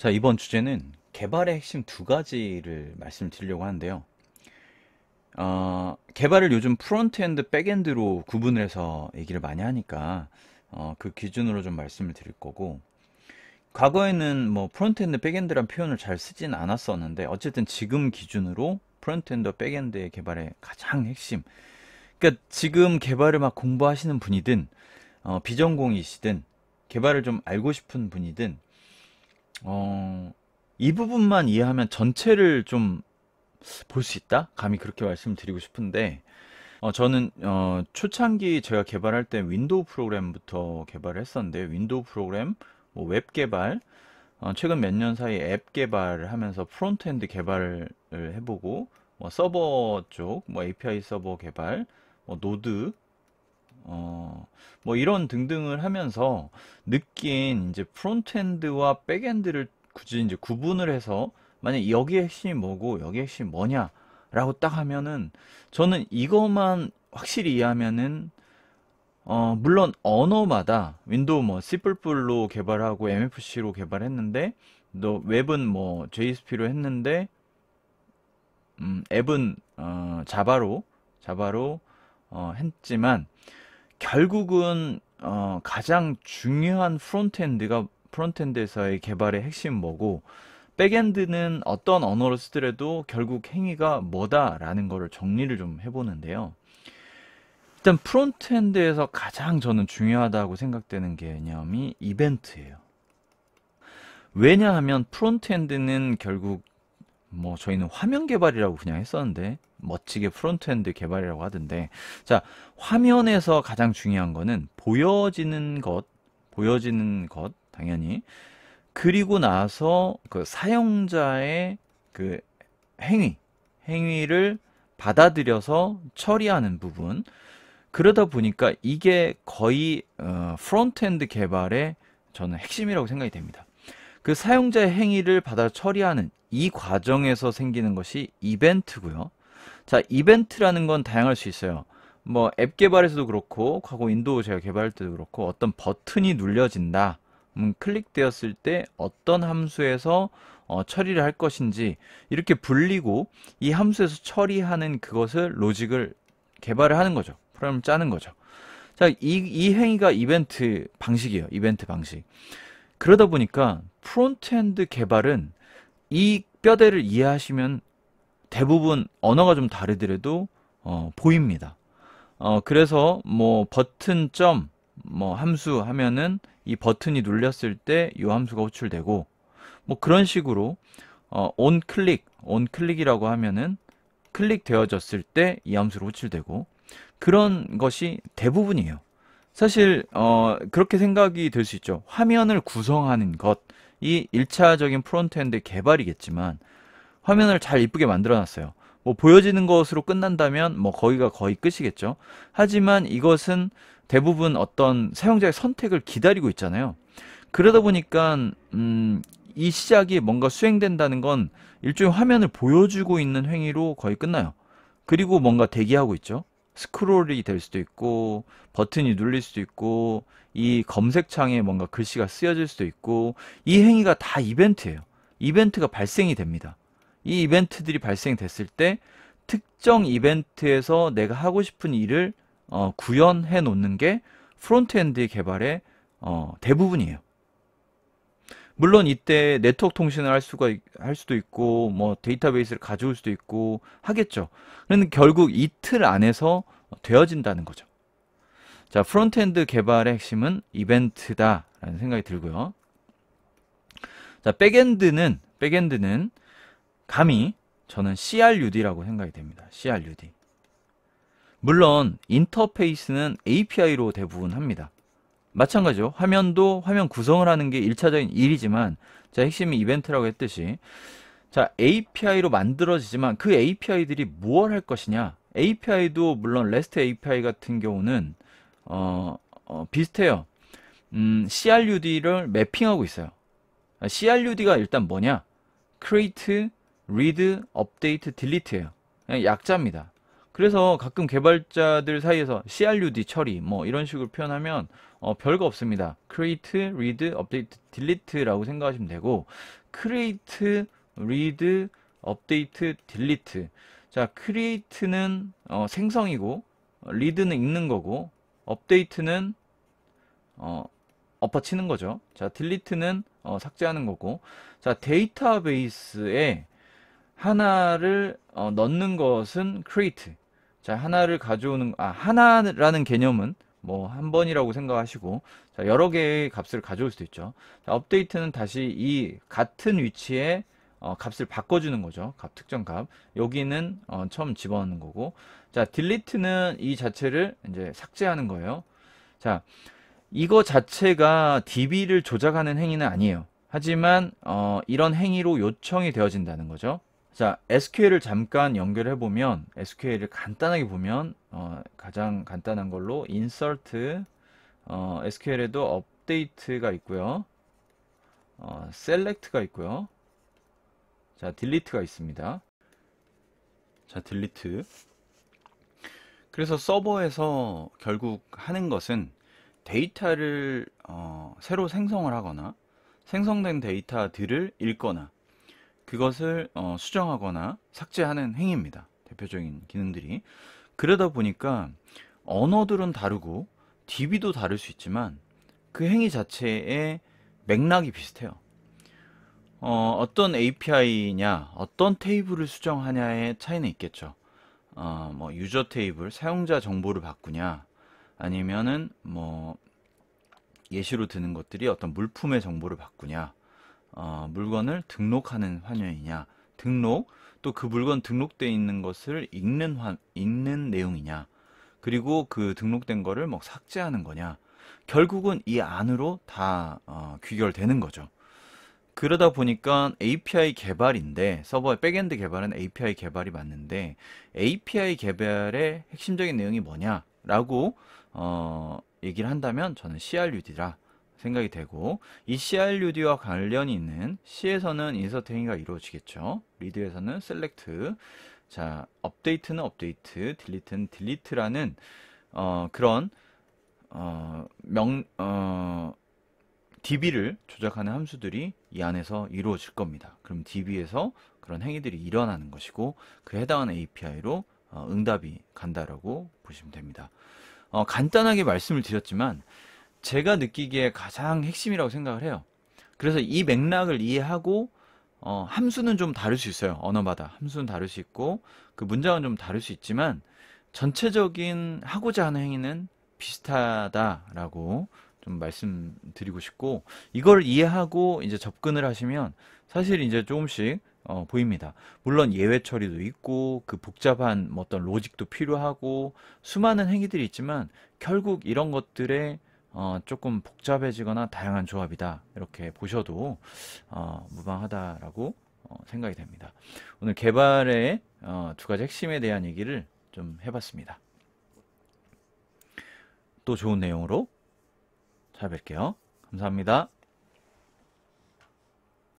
자, 이번 주제는 개발의 핵심 두 가지를 말씀드리려고 하는데요. 개발을 요즘 프론트엔드, 백엔드로 구분을 해서 얘기를 많이 하니까 그 기준으로 좀 말씀을 드릴 거고, 과거에는 뭐 프론트엔드, 백엔드란 표현을 잘 쓰진 않았었는데 어쨌든 지금 기준으로 프론트엔드, 백엔드의 개발의 가장 핵심, 그러니까 지금 개발을 막 공부하시는 분이든 비전공이시든 개발을 좀 알고 싶은 분이든 이 부분만 이해하면 전체를 좀 볼 수 있다? 감히 그렇게 말씀드리고 싶은데, 저는 초창기 제가 개발할 때 윈도우 프로그램부터 개발을 했었는데, 윈도우 프로그램, 뭐 웹 개발, 최근 몇 년 사이 앱 개발을 하면서 프론트엔드 개발을 해보고, 뭐 서버 쪽, 뭐 API 서버 개발, 뭐 노드, 뭐 이런 등등을 하면서 느낀 이제 프론트엔드와 백엔드를 굳이 이제 구분을 해서 만약 여기의 핵심이 뭐고 여기의 핵심이 뭐냐라고 딱 하면은 저는 이것만 확실히 이해하면은 물론 언어마다 윈도우 뭐 C++로 개발하고 MFC로 개발했는데 또 웹은 뭐 JSP로 했는데 앱은 자바로 했지만 결국은 가장 중요한 프론트엔드에서의 개발의 핵심 뭐고 백엔드는 어떤 언어를 쓰더라도 결국 행위가 뭐다라는 거를 정리를 좀 해보는데요. 일단 프론트엔드에서 가장 저는 중요하다고 생각되는 개념이 이벤트예요. 왜냐하면 프론트엔드는 결국 뭐 저희는 화면 개발이라고 그냥 했었는데 멋지게 프론트엔드 개발이라고 하던데, 자, 화면에서 가장 중요한 거는 보여지는 것 당연히, 그리고 나서 그 사용자의 그 행위를 받아들여서 처리하는 부분. 그러다 보니까 이게 거의 프론트엔드 개발의 저는 핵심이라고 생각이 됩니다. 그 사용자의 행위를 받아 처리하는 이 과정에서 생기는 것이 이벤트고요. 자, 이벤트라는 건 다양할 수 있어요. 뭐 앱 개발에서도 그렇고 과거 윈도우 제가 개발할 때도 그렇고 어떤 버튼이 눌려진다. 클릭되었을 때 어떤 함수에서 처리를 할 것인지 이렇게 불리고 이 함수에서 처리하는 그것을 로직을 개발을 하는 거죠. 프로그램을 짜는 거죠. 자, 이 행위가 이벤트 방식이에요. 이벤트 방식. 그러다 보니까 프론트엔드 개발은 이 뼈대를 이해하시면 대부분 언어가 좀 다르더라도 보입니다. 그래서 뭐 버튼 점 뭐 함수 하면은 이 버튼이 눌렸을 때 이 함수가 호출되고, 뭐 그런 식으로 온 클릭이라고 하면은 클릭되어졌을 때 이 함수로 호출되고, 그런 것이 대부분이에요. 사실 그렇게 생각이 될 수 있죠. 화면을 구성하는 것이 1차적인 프론트엔드 개발이겠지만 화면을 잘 이쁘게 만들어 놨어요. 뭐 보여지는 것으로 끝난다면 뭐 거기가 거의 끝이겠죠. 하지만 이것은 대부분 어떤 사용자의 선택을 기다리고 있잖아요. 그러다 보니까 이 시작이 뭔가 수행된다는 건 일종의 화면을 보여주고 있는 행위로 거의 끝나요. 그리고 뭔가 대기하고 있죠. 스크롤이 될 수도 있고 버튼이 눌릴 수도 있고 이 검색창에 뭔가 글씨가 쓰여질 수도 있고, 이 행위가 다 이벤트예요. 이벤트가 발생이 됩니다. 이 이벤트들이 발생됐을 때 특정 이벤트에서 내가 하고 싶은 일을 구현해 놓는 게 프론트엔드 개발의 대부분이에요. 물론 이때 네트워크 통신을 할 수도 있고 뭐 데이터베이스를 가져올 수도 있고 하겠죠. 그런데 결국 이 틀 안에서 되어진다는 거죠. 자, 프론트엔드 개발의 핵심은 이벤트다라는 생각이 들고요. 자, 백엔드는 감히 저는 CRUD라고 생각이 됩니다. CRUD. 물론 인터페이스는 API로 대부분 합니다. 마찬가지죠. 화면도 화면 구성을 하는 게 1차적인 일이지만, 자, 핵심이 이벤트라고 했듯이, 자, API로 만들어지지만 그 API들이 무엇 할 것이냐. API도 물론 REST API 같은 경우는 비슷해요. CRUD를 매핑하고 있어요. CRUD가 일단 뭐냐? Create, Read, Update, Delete예요. 그냥 약자입니다. 그래서 가끔 개발자들 사이에서 CRUD 처리 뭐 이런 식으로 표현하면 별거 없습니다. create, read, update, delete라고 생각하시면 되고 create, read, update, delete. 자, create는 생성이고 read는 읽는 거고 update는 엎어치는 거죠. 자, delete는 삭제하는 거고. 자, 데이터베이스에 하나를 넣는 것은 create. 자, 하나를 가져오는 하나라는 개념은 뭐 한 번이라고 생각하시고, 자, 여러 개의 값을 가져올 수도 있죠. 자, 업데이트는 다시 이 같은 위치에 값을 바꿔주는 거죠. 특정 값. 여기는 처음 집어넣는 거고. 자, delete는 이 자체를 이제 삭제하는 거예요. 자, 이거 자체가 DB를 조작하는 행위는 아니에요. 하지만 이런 행위로 요청이 되어진다는 거죠. 자, SQL을 잠깐 연결해 보면 SQL을 간단하게 보면 가장 간단한 걸로 insert SQL에도 update가 있고요. select가 있고요. 자, delete가 있습니다. 자, delete. 그래서 서버에서 결국 하는 것은 데이터를 새로 생성을 하거나 생성된 데이터들을 읽거나 그것을 수정하거나 삭제하는 행위입니다. 대표적인 기능들이. 그러다 보니까 언어들은 다르고 DB도 다를 수 있지만 그 행위 자체의 맥락이 비슷해요. 어떤 API냐, 어떤 테이블을 수정하냐의 차이는 있겠죠. 뭐 유저 테이블, 사용자 정보를 바꾸냐, 아니면은 뭐 예시로 드는 것들이 어떤 물품의 정보를 바꾸냐, 물건을 등록하는 화면이냐, 등록, 또 그 물건 등록되어 있는 것을 읽는 내용이냐, 그리고 그 등록된 거를 뭐 삭제하는 거냐, 결국은 이 안으로 다 귀결되는 거죠. 그러다 보니까 API 개발인데, 서버의 백엔드 개발은 API 개발이 맞는데, API 개발의 핵심적인 내용이 뭐냐라고 얘기를 한다면 저는 CRUD라 생각이 되고, 이 CRUD와 관련이 있는 C에서는 인서트 행위가 이루어지겠죠. 리드에서는 select. 자, 업데이트는 업데이트, 딜리트는 딜리트라는 그런 DB를 조작하는 함수들이 이 안에서 이루어질 겁니다. 그럼 DB에서 그런 행위들이 일어나는 것이고 그 해당하는 API로 응답이 간다라고 보시면 됩니다. 간단하게 말씀을 드렸지만 제가 느끼기에 가장 핵심이라고 생각을 해요. 그래서 이 맥락을 이해하고 함수는 좀 다를 수 있어요. 언어마다 함수는 다를 수 있고 그 문장은 좀 다를 수 있지만 전체적인 하고자 하는 행위는 비슷하다라고 좀 말씀드리고 싶고, 이걸 이해하고 이제 접근을 하시면 사실 이제 조금씩 보입니다. 물론 예외 처리도 있고 그 복잡한 뭐 어떤 로직도 필요하고 수많은 행위들이 있지만 결국 이런 것들에 조금 복잡해지거나 다양한 조합이다 이렇게 보셔도 무방하다라고 생각이 됩니다. 오늘 개발의 두 가지 핵심에 대한 얘기를 좀 해봤습니다. 또 좋은 내용으로 찾아뵐게요. 감사합니다.